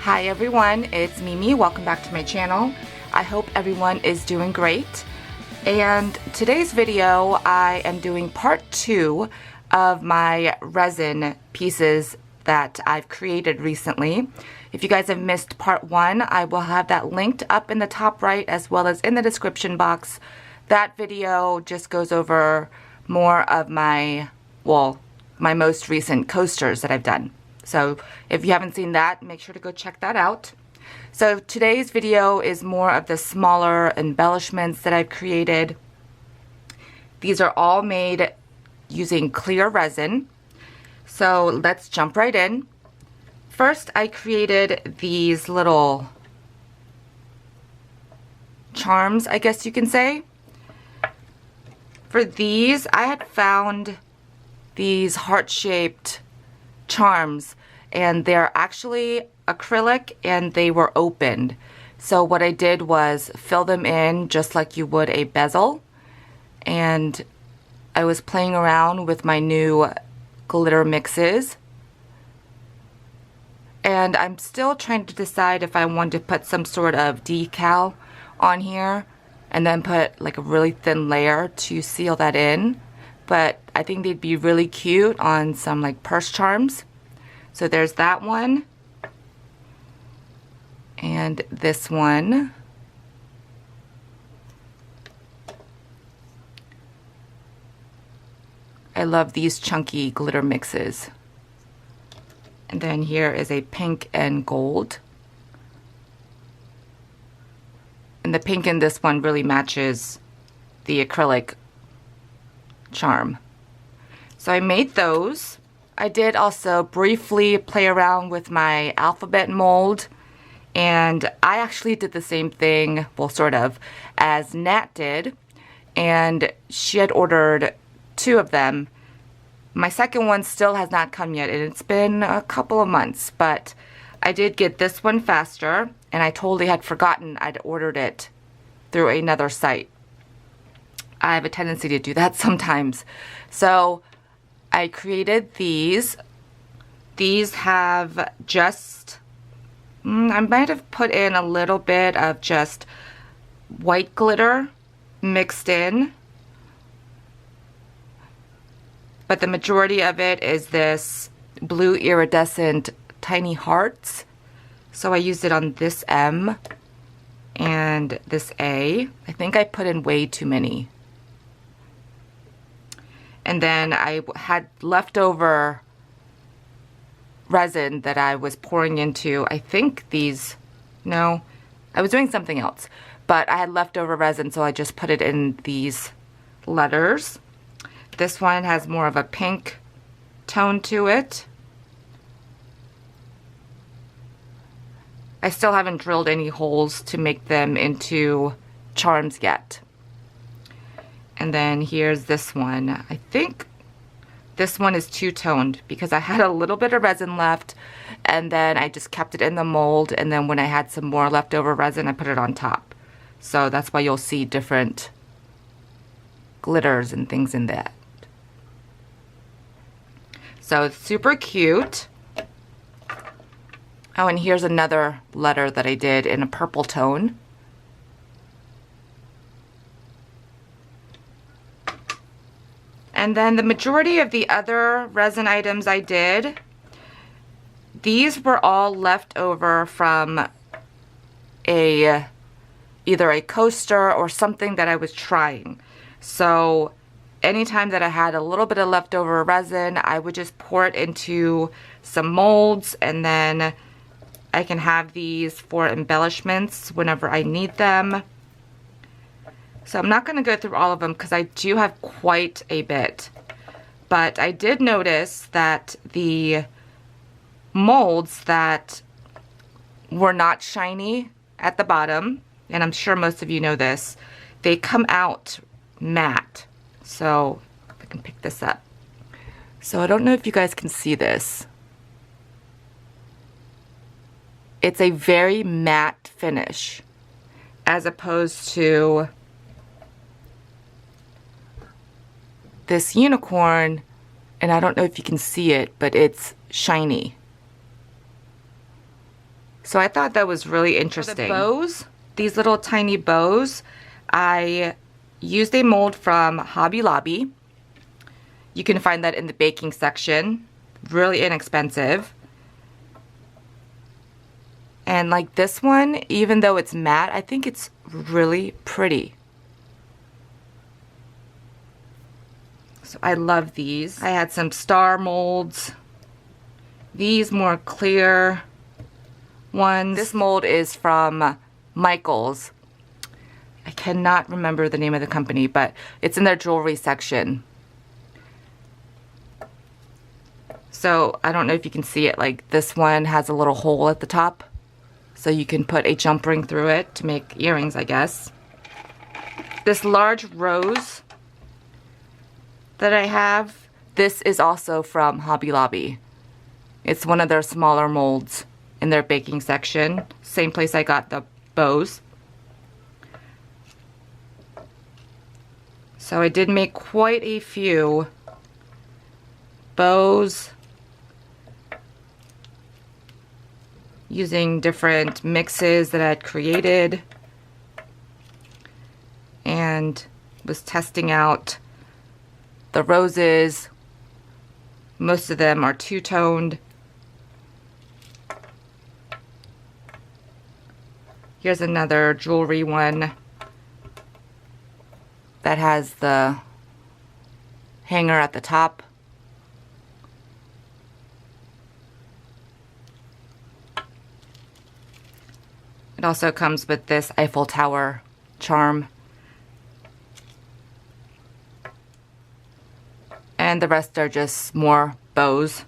Hi everyone, it's Mimi. Welcome back to my channel. I hope everyone is doing great. And today's video, I am doing part 2 of my resin pieces that I've created recently. If you guys have missed part 1, I will have that linked up in the top right as well as in the description box. That video just goes over more of my most recent coasters that I've done. So if you haven't seen that, make sure to go check that out. So today's video is more of the smaller embellishments that I've created. These are all made using clear resin. So let's jump right in. First, I created these little charms, I guess you can say. For these, I had found these heart-shaped charms, and they're actually acrylic and they were opened. So what I did was fill them in just like you would a bezel, and I was playing around with my new glitter mixes, and I'm still trying to decide if I want to put some sort of decal on here and then put like a really thin layer to seal that in. But I think they'd be really cute on some like purse charms. So there's that one. And this one. I love these chunky glitter mixes. And then here is a pink and gold. And the pink in this one really matches the acrylic charm. So I made those. I did also briefly play around with my alphabet mold, and I actually did the same thing, well, sort of, as Nat did, and she had ordered 2 of them. My second one still has not come yet, and it's been a couple of months, but I did get this one faster, and I totally had forgotten I'd ordered it through another site. I have a tendency to do that sometimes. So I created these. These have just, I might have put in a little bit of just white glitter mixed in. But the majority of it is this blue iridescent tiny hearts. So I used it on this M and this A. I think I put in way too many. And then I had leftover resin that I was pouring into, I think these, no, I was doing something else. But I had leftover resin, so I just put it in these letters. This one has more of a pink tone to it. I still haven't drilled any holes to make them into charms yet. And then here's this one. I think this one is two-toned because I had a little bit of resin left, and then I just kept it in the mold, and then when I had some more leftover resin, I put it on top. So that's why you'll see different glitters and things in that. So it's super cute. Oh, and here's another letter that I did in a purple tone. And then the majority of the other resin items I did, these were all left over from either a coaster or something that I was trying. So anytime that I had a little bit of leftover resin, I would just pour it into some molds, and then I can have these for embellishments whenever I need them. So I'm not going to go through all of them because I do have quite a bit. But I did notice that the molds that were not shiny at the bottom, and I'm sure most of you know this, they come out matte. So if I can pick this up. So I don't know if you guys can see this. It's a very matte finish as opposed to this unicorn, and I don't know if you can see it, but it's shiny. So I thought that was really interesting. For the bows, these little tiny bows, I used a mold from Hobby Lobby. You can find that in the baking section. Really inexpensive. And like this one, even though it's matte, I think it's really pretty. So I love these. I had some star molds. These more clear ones. This mold is from Michaels. I cannot remember the name of the company, but it's in their jewelry section. So I don't know if you can see it, like this one has a little hole at the top. So you can put a jump ring through it to make earrings, I guess. This large rose that I have, this is also from Hobby Lobby. It's one of their smaller molds in their baking section. Same place I got the bows. So I did make quite a few bows using different mixes that I had created, and was testing out the roses. Most of them are two-toned. Here's another jewelry one that has the hanger at the top. It also comes with this Eiffel Tower charm. And the rest are just more bows.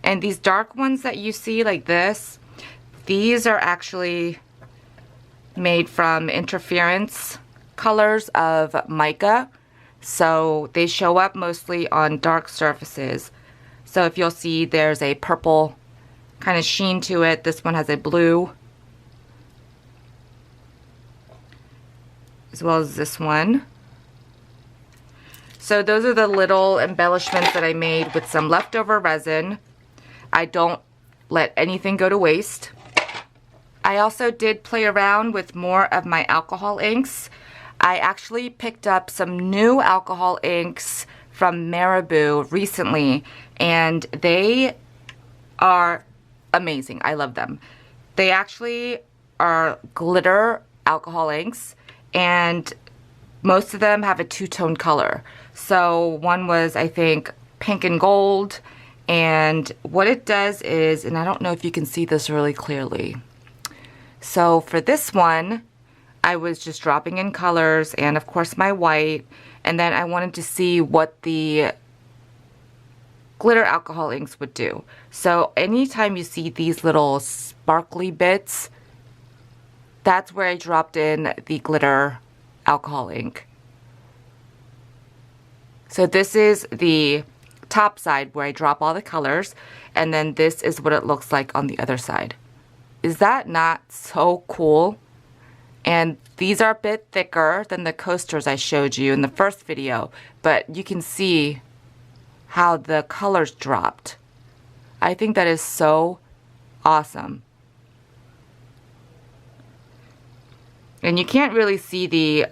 And these dark ones that you see like this, these are actually made from interference colors of mica. So they show up mostly on dark surfaces. So if you'll see, there's a purple kind of sheen to it. This one has a blue, as well as this one. So those are the little embellishments that I made with some leftover resin. I don't let anything go to waste. I also did play around with more of my alcohol inks. I actually picked up some new alcohol inks from Marabou recently, and they are amazing. I love them. They actually are glitter alcohol inks, and most of them have a two-tone color. So one was, I think, pink and gold, and what it does is, and I don't know if you can see this really clearly. So for this one, I was just dropping in colors and of course my white, and then I wanted to see what the glitter alcohol inks would do. So anytime you see these little sparkly bits, that's where I dropped in the glitter alcohol ink. So this is the top side where I drop all the colors, and then this is what it looks like on the other side. Is that not so cool? And these are a bit thicker than the coasters I showed you in the first video, but you can see how the colors dropped. I think that is so awesome. And you can't really see the,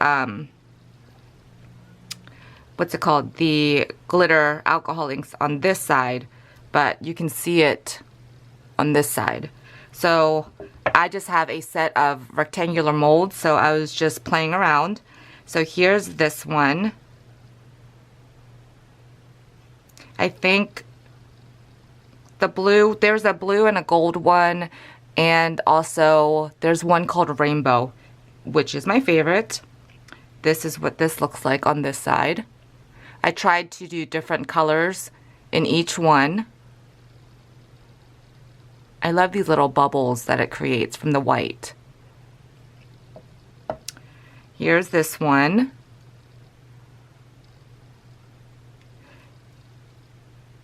what's it called? The glitter alcohol inks on this side, but you can see it on this side. So I just have a set of rectangular molds, so I was just playing around. So here's this one. I think the blue, there's a blue and a gold one, and also there's one called Rainbow, which is my favorite. This is what this looks like on this side. I tried to do different colors in each one. I love these little bubbles that it creates from the white. Here's this one.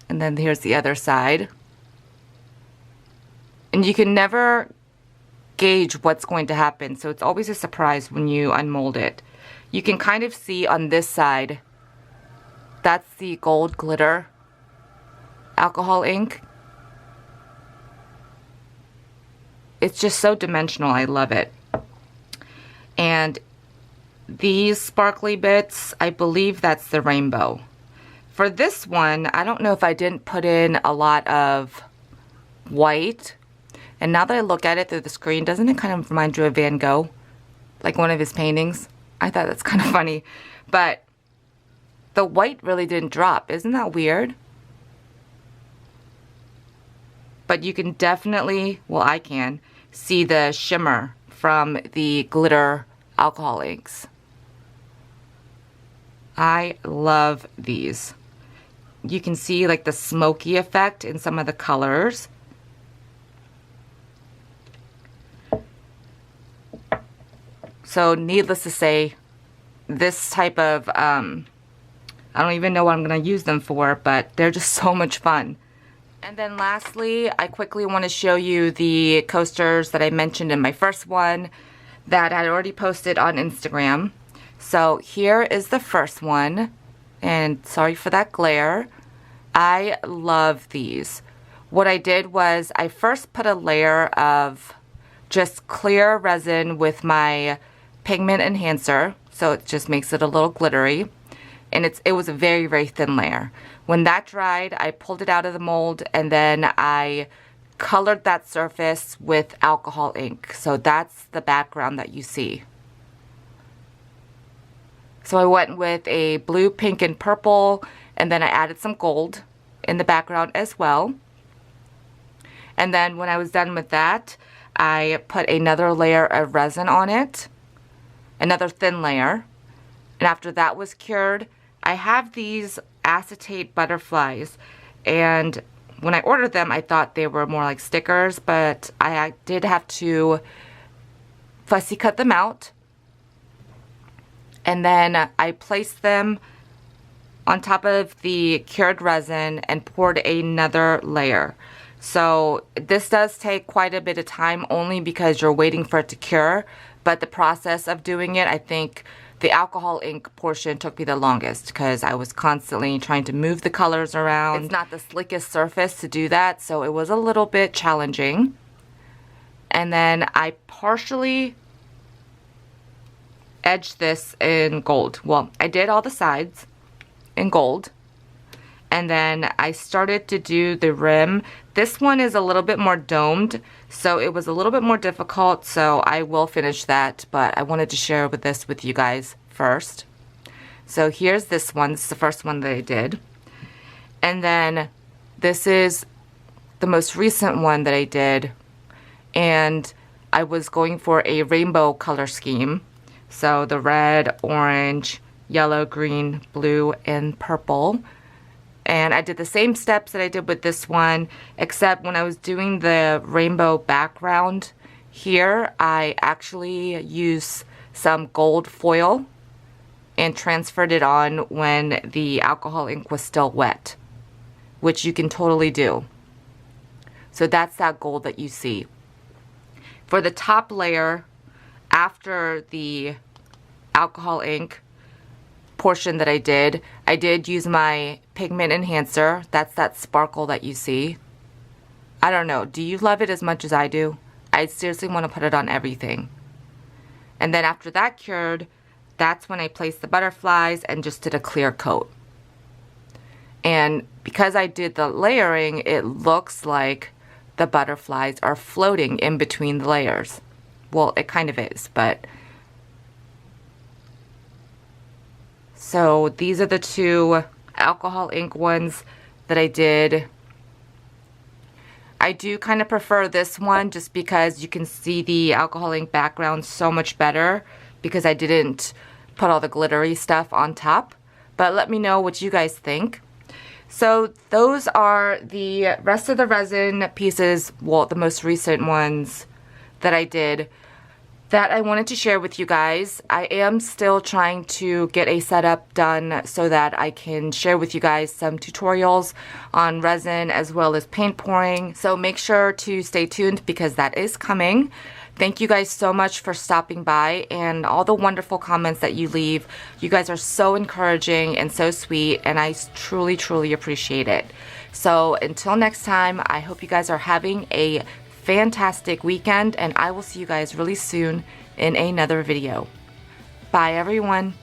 And then here's the other side. And you can never gauge what's going to happen, so it's always a surprise when you unmold it. You can kind of see on this side, that's the gold glitter alcohol ink. it's just so dimensional. I love it. And these sparkly bits, I believe that's the rainbow. For this one, I don't know if I didn't put in a lot of white. And now that I look at it through the screen, doesn't it kind of remind you of Van Gogh? Like one of his paintings? I thought that's kind of funny. But the white really didn't drop. Isn't that weird? But you can definitely, well, I can, see the shimmer from the glitter alcohol inks. I love these. You can see like the smoky effect in some of the colors. So needless to say, this type of, I don't even know what I'm going to use them for, but they're just so much fun. And then lastly, I quickly want to show you the coasters that I mentioned in my first one that I had already posted on Instagram. So here is the first one, and sorry for that glare. I love these. What I did was I first put a layer of just clear resin with my pigment enhancer, so it just makes it a little glittery, and it was a very, very thin layer. When that dried, I pulled it out of the mold, and then I colored that surface with alcohol ink. So that's the background that you see. So I went with a blue, pink, and purple, and then I added some gold in the background as well. And then when I was done with that, I put another layer of resin on it, another thin layer. And after that was cured, I have these acetate butterflies, and when I ordered them, I thought they were more like stickers, but I did have to fussy cut them out. And then I placed them on top of the cured resin and poured another layer. So this does take quite a bit of time only because you're waiting for it to cure, but the process of doing it, I think the alcohol ink portion took me the longest because I was constantly trying to move the colors around. It's not the slickest surface to do that, so it was a little bit challenging. And then I partially edged this in gold. Well, I did all the sides in gold. And then I started to do the rim. This one is a little bit more domed, so it was a little bit more difficult, so I will finish that, but I wanted to share this with you guys first. So here's this one. This is the first one that I did. And then this is the most recent one that I did, and I was going for a rainbow color scheme. So the red, orange, yellow, green, blue, and purple. And I did the same steps that I did with this one, except when I was doing the rainbow background here, I actually used some gold foil and transferred it on when the alcohol ink was still wet, which you can totally do. So that's that gold that you see. For the top layer, after the alcohol ink portion that I did use my pigment enhancer. That's that sparkle that you see. I don't know, do you love it as much as I do? I seriously want to put it on everything. And then after that cured, that's when I placed the butterflies and just did a clear coat. And because I did the layering, it looks like the butterflies are floating in between the layers. Well, it kind of is, but so these are the two alcohol ink ones that I did. I do kind of prefer this one just because you can see the alcohol ink background so much better because I didn't put all the glittery stuff on top. But let me know what you guys think. So those are the rest of the resin pieces, well, the most recent ones that I did, that I wanted to share with you guys. I am still trying to get a setup done so that I can share with you guys some tutorials on resin as well as paint pouring. So make sure to stay tuned because that is coming. Thank you guys so much for stopping by and all the wonderful comments that you leave. You guys are so encouraging and so sweet, and I truly, truly appreciate it. So until next time, I hope you guys are having a fantastic weekend, and I will see you guys really soon in another video. Bye, everyone.